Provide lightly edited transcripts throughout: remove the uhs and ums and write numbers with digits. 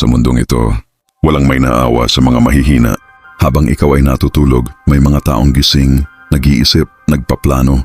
Sa mundong ito, walang may naawa sa mga mahihina. Habang ikaw ay natutulog, may mga taong gising, nag-iisip, nagpaplano.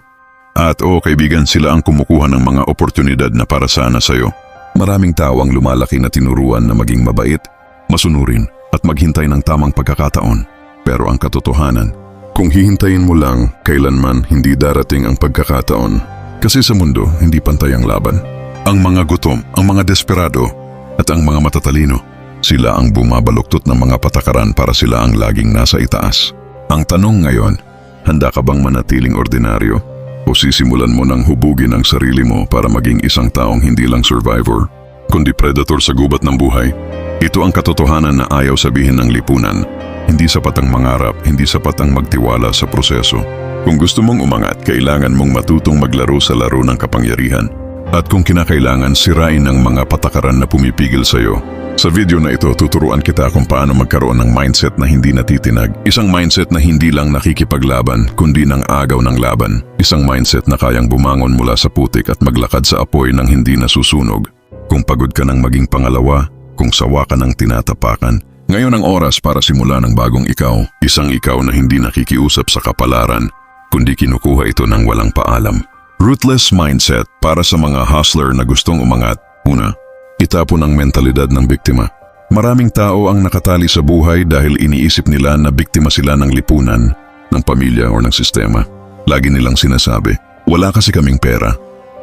At kaibigan, sila ang kumukuha ng mga oportunidad na para sana sa'yo. Maraming tao ang lumalaki na tinuruan na maging mabait, masunurin at maghintay ng tamang pagkakataon. Pero ang katotohanan, kung hihintayin mo lang, kailanman hindi darating ang pagkakataon. Kasi sa mundo, hindi pantay ang laban. Ang mga gutom, ang mga desperado, at ang mga matatalino, sila ang bumabaluktot ng mga patakaran para sila ang laging nasa itaas. Ang tanong ngayon, handa ka bang manatiling ordinaryo? O sisimulan mo nang hubugin ang sarili mo para maging isang taong hindi lang survivor, kundi predator sa gubat ng buhay? Ito ang katotohanan na ayaw sabihin ng lipunan. Hindi sapat ang mangarap, hindi sapat ang magtiwala sa proseso. Kung gusto mong umangat, kailangan mong matutong maglaro sa laro ng kapangyarihan. At kung kinakailangan, sirain ang mga patakaran na pumipigil sa'yo. Sa video na ito, tuturuan kita kung paano magkaroon ng mindset na hindi natitinag. Isang mindset na hindi lang nakikipaglaban, kundi nang agaw ng laban. Isang mindset na kayang bumangon mula sa putik at maglakad sa apoy nang hindi nasusunog. Kung pagod ka ng maging pangalawa, kung sawa ka ng tinatapakan, ngayon ang oras para simula ng bagong ikaw. Isang ikaw na hindi nakikiusap sa kapalaran, kundi kinukuha ito ng walang paalam. Ruthless mindset para sa mga hustler na gustong umangat. Una, itapon ang mentalidad ng biktima. Maraming tao ang nakatali sa buhay dahil iniisip nila na biktima sila ng lipunan, ng pamilya o ng sistema. Lagi nilang sinasabi, wala kasi kaming pera.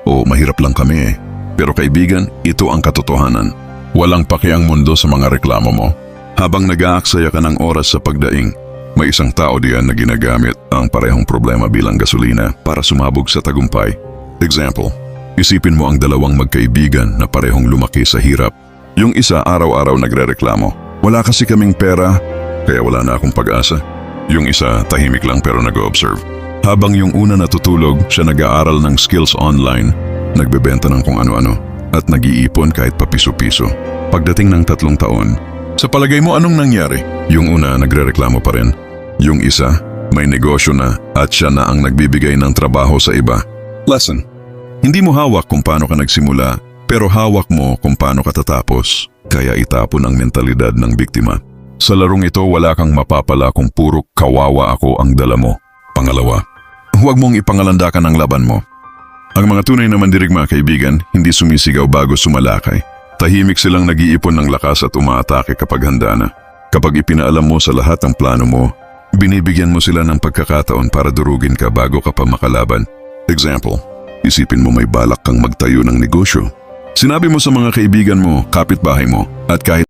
O mahirap lang kami eh. Pero kaibigan, ito ang katotohanan. Walang paki ang mundo sa mga reklamo mo. Habang nag-aaksaya ka ng oras sa pagdaing, may isang tao diyan na ginagamit ang parehong problema bilang gasolina para sumabog sa tagumpay. Example, isipin mo ang dalawang magkaibigan na parehong lumaki sa hirap. Yung isa araw-araw nagrereklamo, wala kasi kaming pera, kaya wala na akong pag-asa. Yung isa tahimik lang pero nag-observe. Habang yung una natutulog, siya nag-aaral ng skills online, nagbebenta ng kung ano-ano, at nag-iipon kahit papiso-piso. Pagdating ng 3 taon, sa palagay mo anong nangyari? Yung una nagrereklamo pa rin. Yung isa, may negosyo na at siya na ang nagbibigay ng trabaho sa iba. Lesson: hindi mo hawak kung paano ka nagsimula, pero hawak mo kung paano ka tatapos. Kaya itapon ang mentalidad ng biktima. Sa larong ito, wala kang mapapala kung puro kawawa ako ang dala mo. Pangalawa, huwag mong ipangalandakan ang laban mo. Ang mga tunay na mandirigma, kaibigan, hindi sumisigaw bago sumalakay. Tahimik silang nag-iipon ng lakas at umaatake kapag handa na. Kapag ipinaalam mo sa lahat ang plano mo, binibigyan mo sila ng pagkakataon para durugin ka bago ka pa makalaban. Example, isipin mo may balak kang magtayo ng negosyo. Sinabi mo sa mga kaibigan mo, kapitbahay mo, at kahit